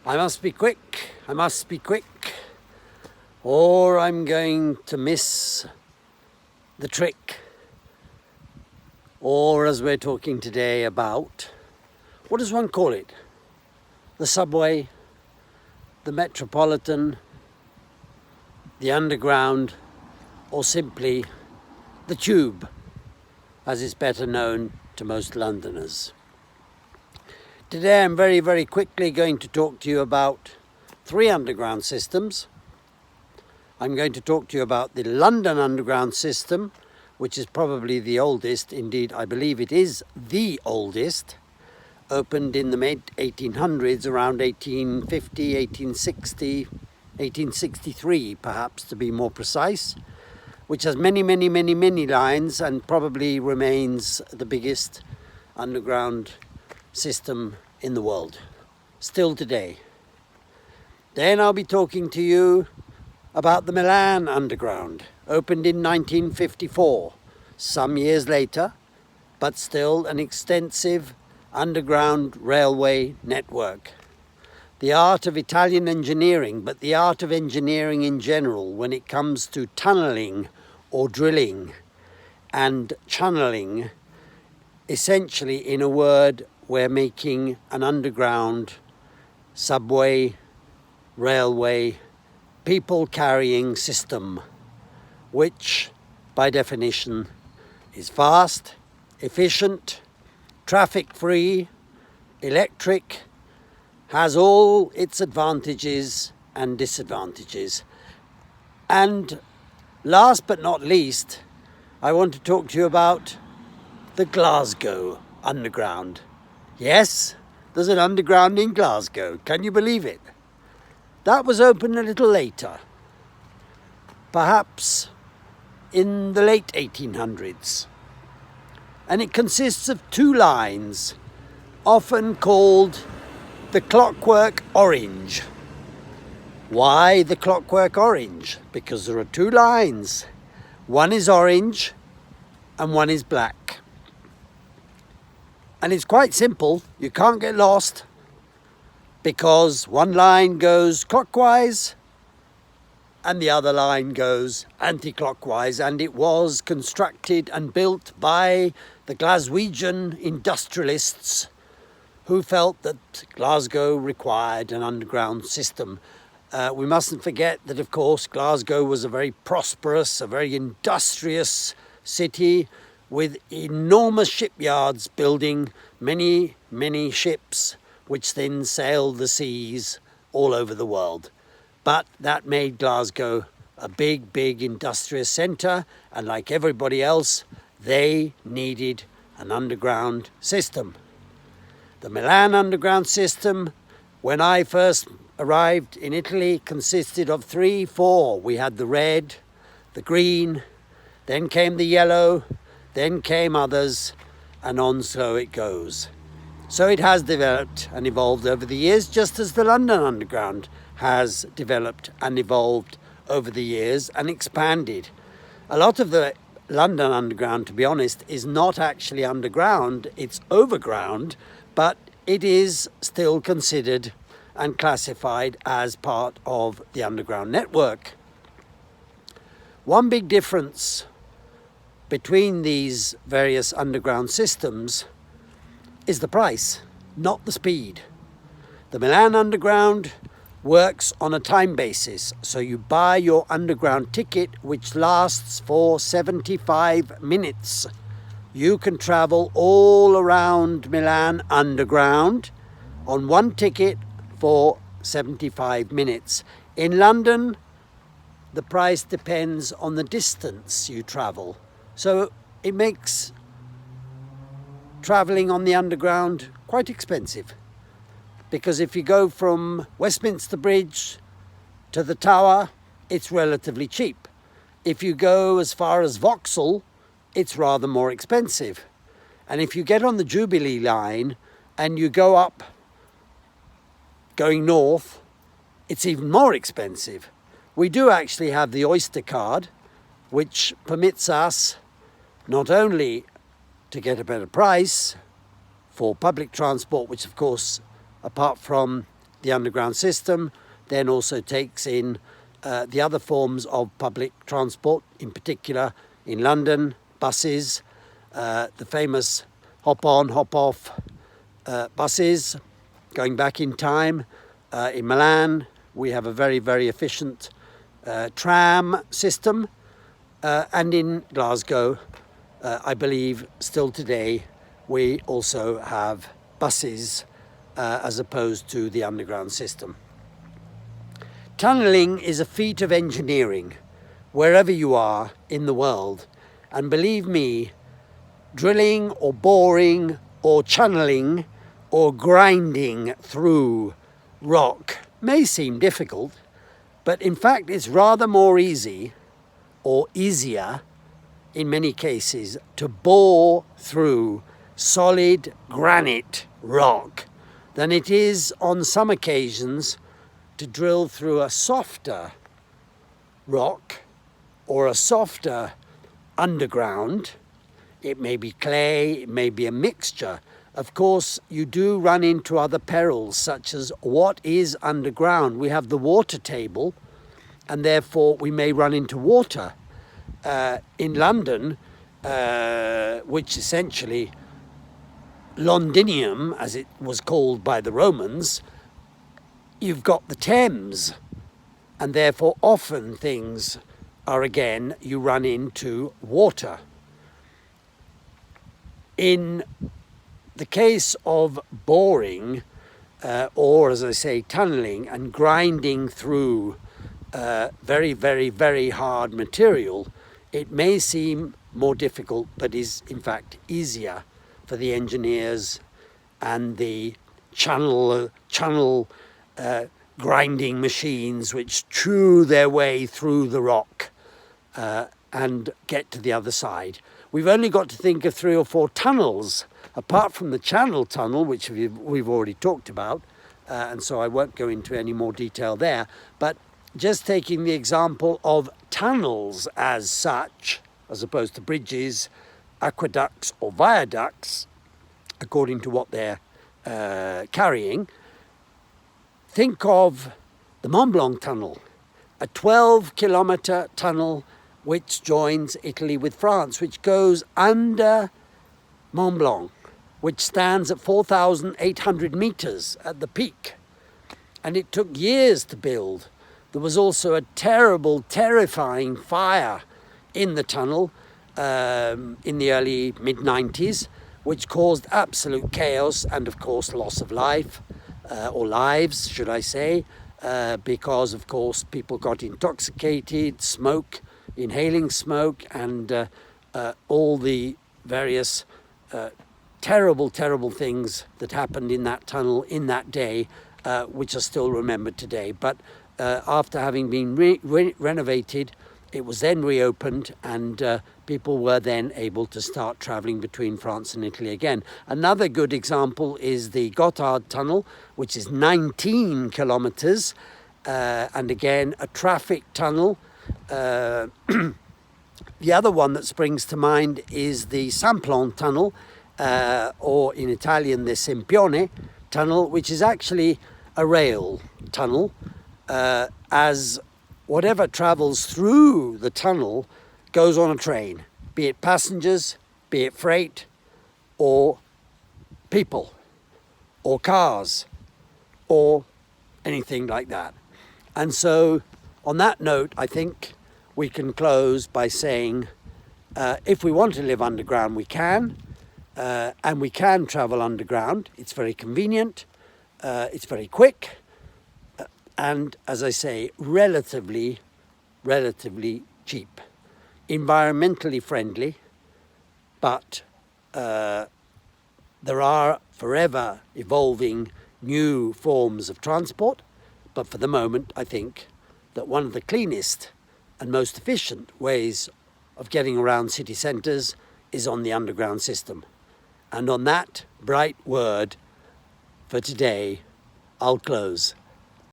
I must be quick, or I'm going to miss the trick. Or as we're talking today about, what does one call it? The subway, the metropolitan, the underground, or simply the tube, as it's better known to most Londoners. Today I'm very quickly going to talk to you about 3 underground systems. I'm going to talk to you about the London Underground system, which is probably the oldest. Indeed, I believe it is the oldest. Opened in the mid-1800s, around 1850, 1860, 1863 perhaps to be more precise, which has many lines and probably remains the biggest underground system in the world, still today. Then I'll be talking to you about the Milan Underground, opened in 1954, some years later, but still an extensive underground railway network. The art of Italian engineering, but the art of engineering in general when it comes to tunneling or drilling and channeling, essentially, in a word, we're making an underground subway, railway, people carrying system, which by definition is fast, efficient, traffic free, electric, has all its advantages and disadvantages. And last but not least, I want to talk to you about the Glasgow Underground. Yes, there's an underground in Glasgow. Can you believe it? That was opened a little later, perhaps in the late 1800s. And it consists of 2 lines, often called the Clockwork Orange. Why the Clockwork Orange? Because there are 2 lines. One is orange and one is black. And it's quite simple. You can't get lost because one line goes clockwise and the other line goes anti-clockwise. And it was constructed and built by the Glaswegian industrialists who felt that Glasgow required an underground system. We mustn't forget that, of course, Glasgow was a very prosperous, a very industrious city with enormous shipyards building many ships which then sailed the seas all over the world. But that made Glasgow a big industrious centre, and like everybody else, they needed an underground system. The Milan underground system, when I first arrived in Italy, consisted of 4. We had the red, the green, then came the yellow, then came others, and on so it goes. So it has developed and evolved over the years, just as the London Underground has developed and evolved over the years and expanded. A lot of the London Underground, to be honest, is not actually underground, it's overground, but it is still considered and classified as part of the underground network. One big difference between these various underground systems is the price, not the speed. The Milan Underground works on a time basis, so you buy your underground ticket, which lasts for 75 minutes. You can travel all around Milan Underground on one ticket for 75 minutes. In London, the price depends on the distance you travel. So it makes travelling on the underground quite expensive. Because if you go from Westminster Bridge to the Tower, it's relatively cheap. If you go as far as Vauxhall, it's rather more expensive. And if you get on the Jubilee line and you go up going north, it's even more expensive. We do actually have the Oyster card, which permits us not only to get a better price for public transport, which of course, apart from the underground system, then also takes in the other forms of public transport, in particular in London, buses, the famous hop-on, hop-off buses. Going back in time, in Milan, we have a very, very efficient tram system. And in Glasgow, I believe still today, we also have buses as opposed to the underground system. Tunnelling is a feat of engineering wherever you are in the world. And believe me, drilling or boring or channeling or grinding through rock may seem difficult, but in fact it's rather more easy or easier in many cases to bore through solid granite rock than it is on some occasions to drill through a softer rock or a softer underground. It may be clay, it may be a mixture. Of course, you do run into other perils, such as what is underground. We have the water table, and therefore we may run into water. In London, which essentially Londinium, as it was called by the Romans, you've got the Thames, and therefore often things are, again, you run into water. In the case of boring, or as I say, tunnelling and grinding through very, very, very hard material, it may seem more difficult, but is in fact easier for the engineers and the channel grinding machines which chew their way through the rock and get to the other side. We've only got to think of 3 or 4 tunnels, apart from the Channel Tunnel, which we've already talked about, and so I won't go into any more detail there, but just taking the example of tunnels as such, as opposed to bridges, aqueducts or viaducts, according to what they're carrying. Think of the Mont Blanc Tunnel, a 12-kilometre tunnel which joins Italy with France, which goes under Mont Blanc, which stands at 4,800 metres at the peak. And it took years to build. There was also a terrible, terrifying fire in the tunnel in the early mid-90s, which caused absolute chaos and, of course, loss of life, or lives, should I say, because, of course, people got intoxicated, inhaling smoke, and all the various terrible, terrible things that happened in that tunnel in that day, which are still remembered today. But after having been renovated, it was then reopened, and people were then able to start travelling between France and Italy again. Another good example is the Gotthard Tunnel, which is 19 kilometres, and again, a traffic tunnel. The other one that springs to mind is the Simplon Tunnel, or in Italian, the Sempione Tunnel, which is actually a rail tunnel, as whatever travels through the tunnel goes on a train, be it passengers, be it freight, or people, or cars, or anything like that. And so, on that note, I think we can close by saying, if we want to live underground, we can, and we can travel underground. It's very convenient, it's very quick, and, as I say, relatively cheap. Environmentally friendly, but there are forever evolving new forms of transport. But for the moment, I think that one of the cleanest and most efficient ways of getting around city centres is on the underground system. And on that bright word for today, I'll close.